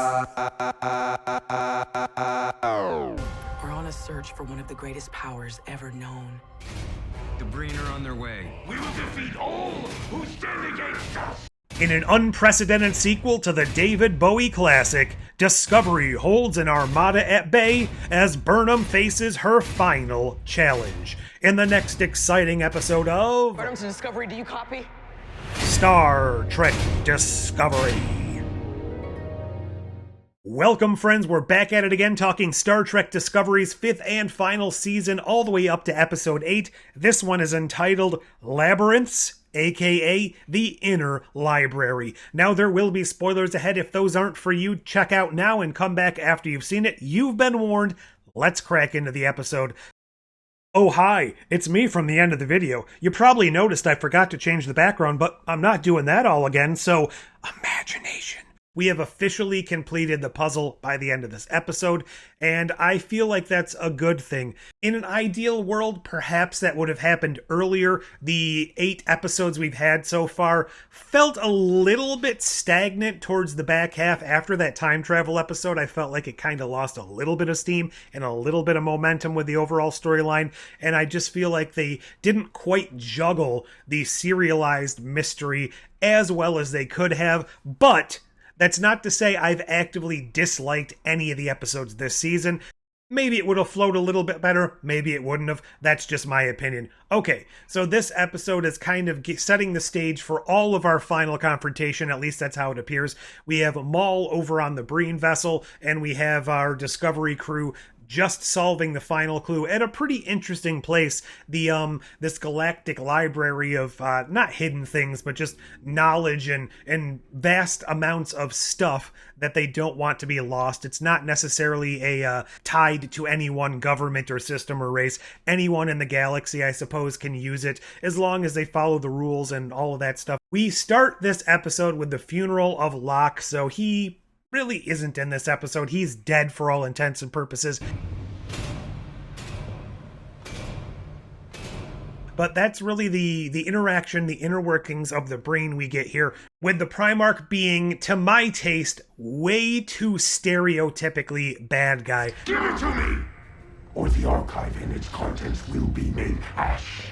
We're on a search for one of the greatest powers ever known. The Breen are on their way. We will defeat all who stand against us! In an unprecedented sequel to the David Bowie classic, Discovery holds an armada at bay as Burnham faces her final challenge. In the next exciting episode of... Burnham to Discovery, do you copy? Star Trek Discovery. Welcome, friends. We're back at it again, talking Star Trek Discovery's 5th and final season, all the way up to episode 8. This one is entitled Labyrinths, aka The Inner Library. Now, there will be spoilers ahead. If those aren't for you, check out now and come back after you've seen it. You've been warned. Let's crack into the episode. Oh, hi, it's me from the end of the video. You probably noticed I forgot to change the background, but I'm not doing that all again, so imagination. We have officially completed the puzzle by the end of this episode, and I feel like that's a good thing. In an ideal world, perhaps that would have happened earlier. The 8 episodes we've had so far felt a little bit stagnant towards the back half. After that time travel episode, I felt like it kind of lost a little bit of steam and a little bit of momentum with the overall storyline, and I just feel like they didn't quite juggle the serialized mystery as well as they could have, but... that's not to say I've actively disliked any of the episodes this season. Maybe it would have flowed a little bit better, maybe it wouldn't have. That's just my opinion. Okay, so this episode is kind of setting the stage for all of our final confrontation, at least that's how it appears. We have Maul over on the Breen vessel, and we have our Discovery crew just solving the final clue at a pretty interesting place. This galactic library of not hidden things, but just knowledge and vast amounts of stuff that they don't want to be lost. It's not necessarily tied to any one government or system or race. Anyone in the galaxy, I suppose, can use it as long as they follow the rules and all of that stuff. We start this episode with the funeral of Locke, so he really isn't in this episode. He's dead for all intents and purposes. But that's really the interaction, the inner workings of the Breen we get here, with the Primarch being, to my taste, way too stereotypically bad guy. Give it to me! Or the archive and its contents will be made ash.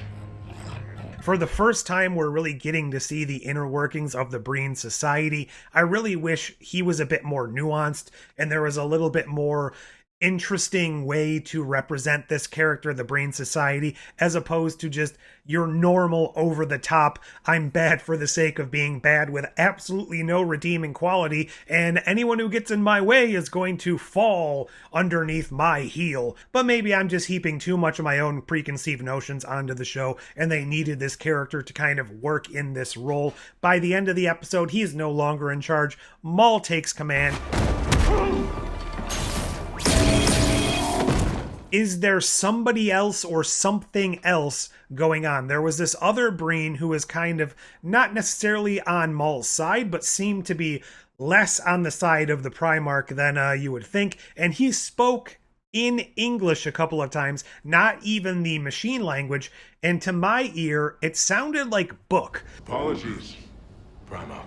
For the first time, we're really getting to see the inner workings of the Breen society. I really wish he was a bit more nuanced and there was a little bit more interesting way to represent this character, the Breen society, as opposed to just your normal over-the-top, I'm bad for the sake of being bad with absolutely no redeeming quality, and anyone who gets in my way is going to fall underneath my heel. But maybe I'm just heaping too much of my own preconceived notions onto the show, and they needed this character to kind of work in this role. By the end of the episode, he is no longer in charge. Maul takes command. Is there somebody else or something else going on? There was this other Breen who was kind of not necessarily on Maul's side, but seemed to be less on the side of the Primarch than you would think. And he spoke in English a couple of times, not even the machine language. And to my ear, it sounded like book. Apologies, Primarch.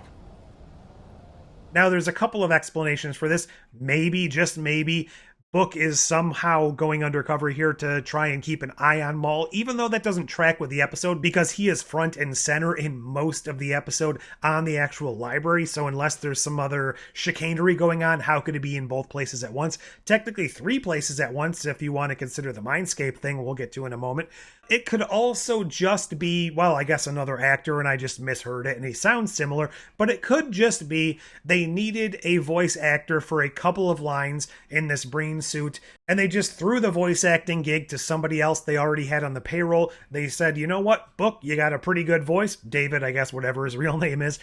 Now, there's a couple of explanations for this. Maybe, just maybe, Book is somehow going undercover here to try and keep an eye on Maul, even though that doesn't track with the episode, because he is front and center in most of the episode on the actual library. So unless there's some other chicanery going on, how could it be in both places at once? Technically 3 places at once, if you want to consider the Mindscape thing we'll get to in a moment. It could also just be, well, I guess another actor, and I just misheard it, and he sounds similar, but it could just be they needed a voice actor for a couple of lines in this Breen suit, and they just threw the voice acting gig to somebody else they already had on the payroll. They said, you know what, Book, you got a pretty good voice. David, I guess, whatever his real name is.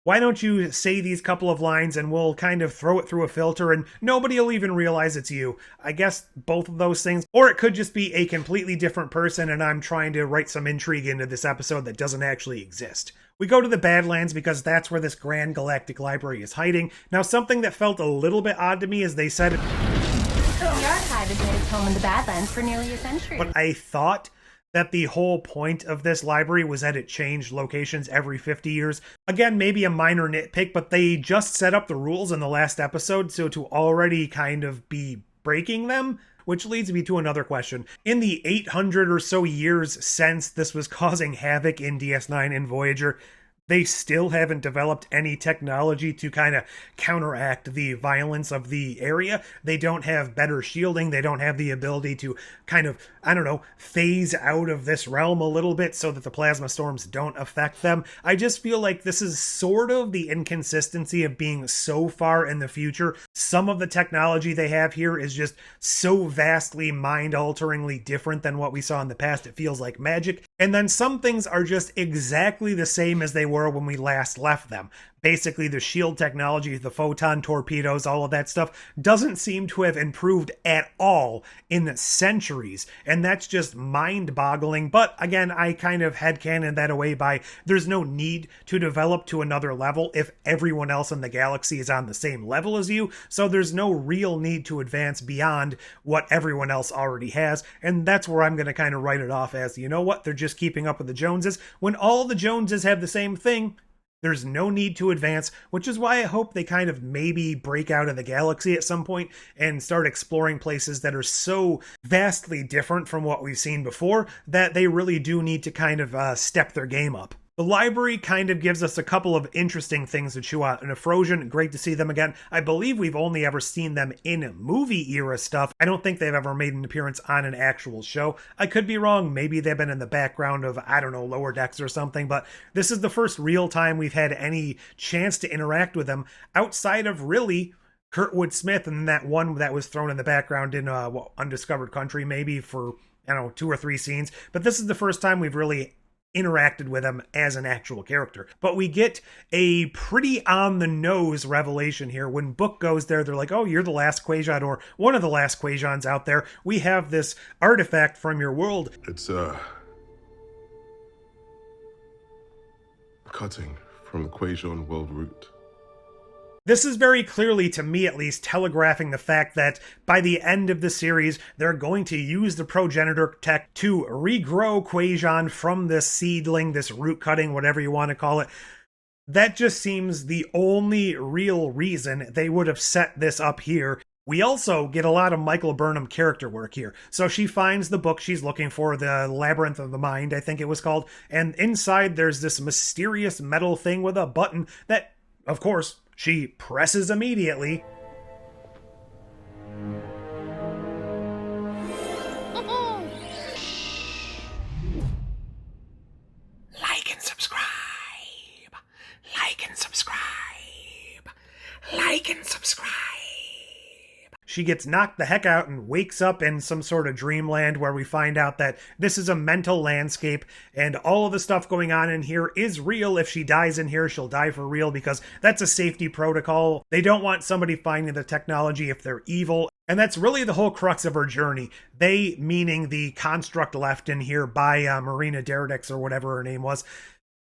Why don't you say these couple of lines and we'll kind of throw it through a filter and nobody will even realize it's you. I guess both of those things. Or it could just be a completely different person and I'm trying to write some intrigue into this episode that doesn't actually exist. We go to the Badlands because that's where this grand galactic library is hiding. Now, something that felt a little bit odd to me is they said... The archive has made its home in the Badlands for nearly a century. But I thought that the whole point of this library was that it changed locations every 50 years. Again, maybe a minor nitpick, but they just set up the rules in the last episode, so to already kind of be breaking them, which leads me to another question. In the 800 or so years since this was causing havoc in DS9 and Voyager, they still haven't developed any technology to kind of counteract the violence of the area. They don't have better shielding. They don't have the ability to kind of, I don't know, phase out of this realm a little bit so that the plasma storms don't affect them. I just feel like this is sort of the inconsistency of being so far in the future. Some of the technology they have here is just so vastly mind-alteringly different than what we saw in the past. It feels like magic. And then some things are just exactly the same as they were when we last left them. Basically, the shield technology, the photon torpedoes, all of that stuff doesn't seem to have improved at all in centuries. And that's just mind-boggling. But again, I kind of headcanon that away by there's no need to develop to another level if everyone else in the galaxy is on the same level as you. So there's no real need to advance beyond what everyone else already has. And that's where I'm going to kind of write it off as, you know what, they're just keeping up with the Joneses. When all the Joneses have the same thing, there's no need to advance, which is why I hope they kind of maybe break out of the galaxy at some point and start exploring places that are so vastly different from what we've seen before that they really do need to kind of step their game up. The library kind of gives us a couple of interesting things to chew on. And Afrosian, great to see them again. I believe we've only ever seen them in movie era stuff. I don't think they've ever made an appearance on an actual show. I could be wrong. Maybe they've been in the background of, I don't know, Lower Decks or something. But this is the first real time we've had any chance to interact with them outside of really Kurtwood Smith and that one that was thrown in the background in Undiscovered Country, maybe for, I don't know, 2 or 3 scenes. But this is the first time we've really interacted with him as an actual character. But we get a pretty on-the-nose revelation here. When Book goes there, they're like, oh, you're the last Quajon, or one of the last Quajons out there. We have this artifact from your world. It's, cutting from the Quajon world root. This is very clearly, to me at least, telegraphing the fact that by the end of the series, they're going to use the progenitor tech to regrow Quajon from this seedling, this root cutting, whatever you want to call it. That just seems the only real reason they would have set this up here. We also get a lot of Michael Burnham character work here. So she finds the book she's looking for, the Labyrinth of the Mind, I think it was called. And inside there's this mysterious metal thing with a button that, of course, she presses immediately. Like and subscribe. Like and subscribe. Like and subscribe. She gets knocked the heck out and wakes up in some sort of dreamland where we find out that this is a mental landscape and all of the stuff going on in here is real. If she dies in here, she'll die for real because that's a safety protocol. They don't want somebody finding the technology if they're evil. And that's really the whole crux of her journey. They, meaning the construct left in here by Marina Deredix or whatever her name was,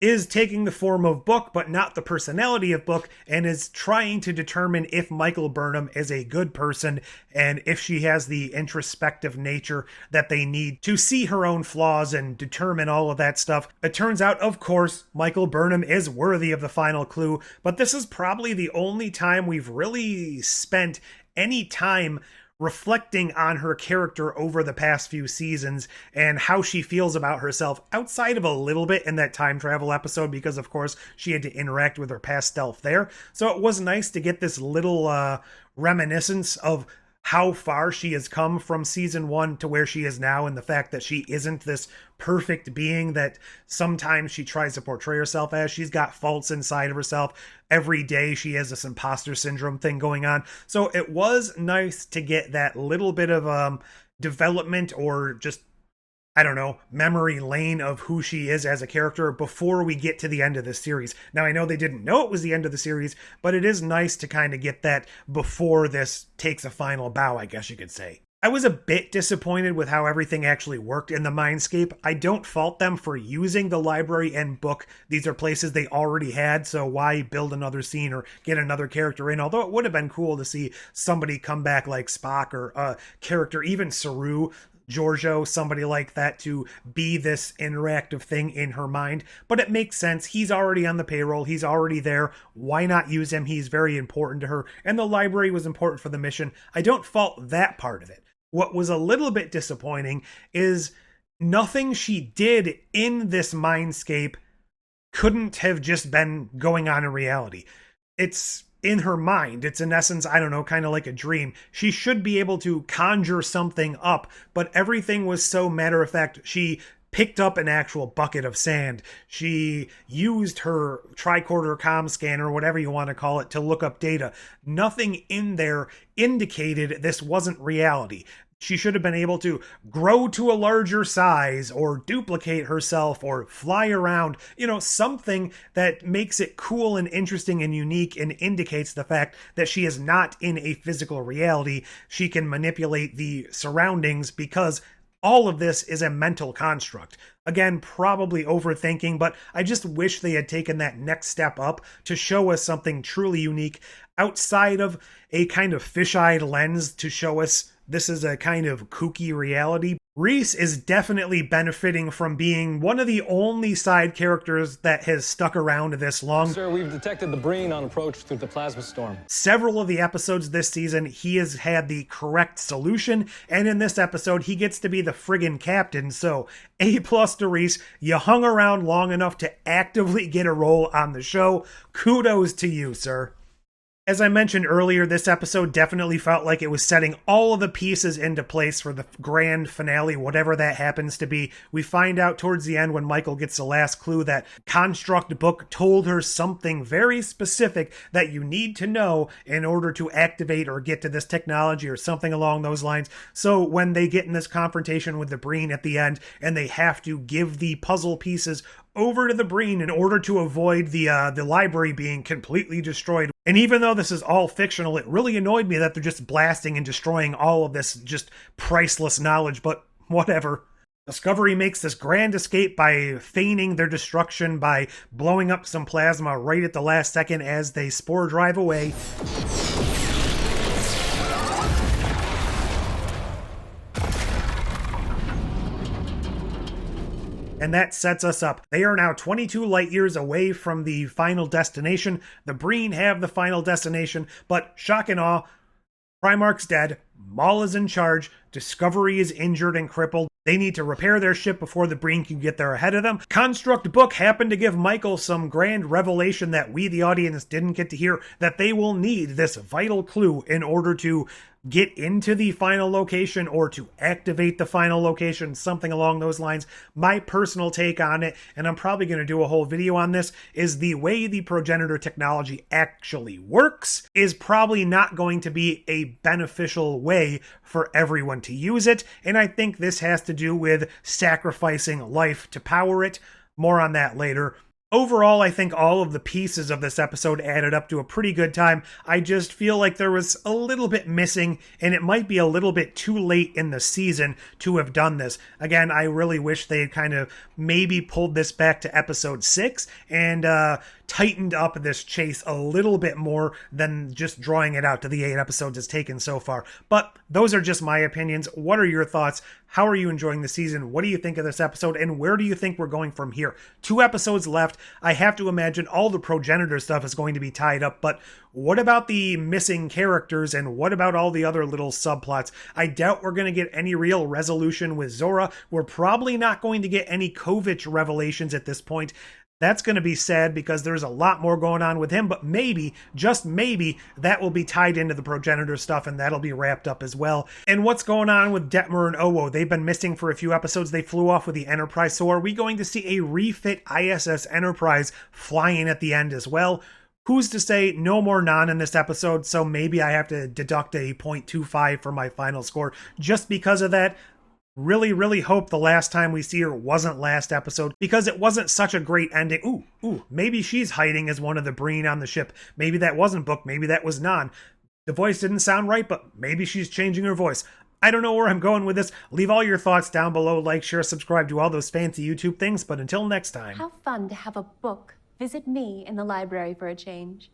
is taking the form of Book, but not the personality of Book, and is trying to determine if Michael Burnham is a good person and if she has the introspective nature that they need to see her own flaws and determine all of that stuff. It turns out, of course, Michael Burnham is worthy of the final clue, but this is probably the only time we've really spent any time reflecting on her character over the past few seasons and how she feels about herself outside of a little bit in that time travel episode because, of course, she had to interact with her past self there. So it was nice to get this little reminiscence of how far she has come from season 1 to where she is now, and the fact that she isn't this perfect being that sometimes she tries to portray herself as. She's got faults inside of herself. Every day she has this imposter syndrome thing going on. So it was nice to get that little bit of development, or just, I don't know, memory lane of who she is as a character before we get to the end of the series. Now, I know they didn't know it was the end of the series, but it is nice to kind of get that before this takes a final bow, I guess you could say. I was a bit disappointed with how everything actually worked in the Mindscape. I don't fault them for using the library and book. These are places they already had, so why build another scene or get another character in? Although it would have been cool to see somebody come back like Spock, or a character, even Saru, Giorgio, somebody like that, to be this interactive thing in her mind. But it makes sense. He's already on the payroll. He's already there. Why not use him? He's very important to her. And the library was important for the mission. I don't fault that part of it. What was a little bit disappointing is nothing she did in this mindscape couldn't have just been going on in reality. It's in her mind. It's in essence, I don't know, kind of like a dream. She should be able to conjure something up, but everything was so matter of fact. She picked up an actual bucket of sand. She used her tricorder comm scanner, or whatever you want to call it, to look up data. Nothing in there indicated this wasn't reality. She should have been able to grow to a larger size, or duplicate herself, or fly around, something that makes it cool and interesting and unique and indicates the fact that she is not in a physical reality. She can manipulate the surroundings because all of this is a mental construct. Again, probably overthinking, but I just wish they had taken that next step up to show us something truly unique outside of a kind of fish-eyed lens to show us this is a kind of kooky reality. Reese is definitely benefiting from being one of the only side characters that has stuck around this long. Sir, we've detected the Breen on approach through the plasma storm. Several of the episodes this season, he has had the correct solution, and in this episode, he gets to be the friggin' captain. So, A+ to Reese, you hung around long enough to actively get a role on the show. Kudos to you, sir. As I mentioned earlier, this episode definitely felt like it was setting all of the pieces into place for the grand finale, whatever that happens to be. We find out towards the end when Michael gets the last clue that Construct Book told her something very specific that you need to know in order to activate or get to this technology or something along those lines. So when they get in this confrontation with the Breen at the end and they have to give the puzzle pieces over to the Breen in order to avoid the library being completely destroyed. And even though this is all fictional, it really annoyed me that they're just blasting and destroying all of this just priceless knowledge, but whatever. Discovery makes this grand escape by feigning their destruction by blowing up some plasma right at the last second as they spore drive away. And that sets us up. They are now 22 light years away from the final destination. The Breen have the final destination, but shock and awe, Primarch's dead, Maul is in charge, Discovery is injured and crippled. They need to repair their ship before the Breen can get there ahead of them. Construct Book happened to give Michael some grand revelation that we, the audience, didn't get to hear, that they will need this vital clue in order to get into the final location or to activate the final location, something along those lines. My personal take on it, and I'm probably going to do a whole video on this, is the way the progenitor technology actually works is probably not going to be a beneficial way for everyone to use it, and I think this has to do with sacrificing life to power it. More on that later. Overall, I think all of the pieces of this episode added up to a pretty good time. I just feel like there was a little bit missing, and it might be a little bit too late in the season to have done this. Again, I really wish they had kind of maybe pulled this back to episode 6 and tightened up this chase a little bit more than just drawing it out to the 8 episodes it's taken so far. But those are just my opinions. What are your thoughts? How are you enjoying the season? What do you think of this episode? And where do you think we're going from here? 2 episodes left. I have to imagine all the progenitor stuff is going to be tied up, but what about the missing characters and what about all the other little subplots? I doubt we're going to get any real resolution with Zora. We're probably not going to get any Kovich revelations at this point. That's going to be sad because there's a lot more going on with him, but maybe, just maybe, that will be tied into the progenitor stuff and that'll be wrapped up as well. And what's going on with Detmer and Owo? They've been missing for a few episodes. They flew off with the Enterprise. So are we going to see a refit ISS Enterprise flying at the end as well? Who's to say? No more Non in this episode, so maybe I have to deduct a 0.25 for my final score just because of that. Really hope the last time we see her wasn't last episode because it wasn't such a great ending. Ooh, maybe she's hiding as one of the Breen on the ship. Maybe that wasn't Book. Maybe that was Non. The voice didn't sound right, but maybe she's changing her voice. I don't know where I'm going with this. Leave all your thoughts down below. Like, share, subscribe, do all those fancy YouTube things. But until next time. How fun to have a book visit me in the library for a change.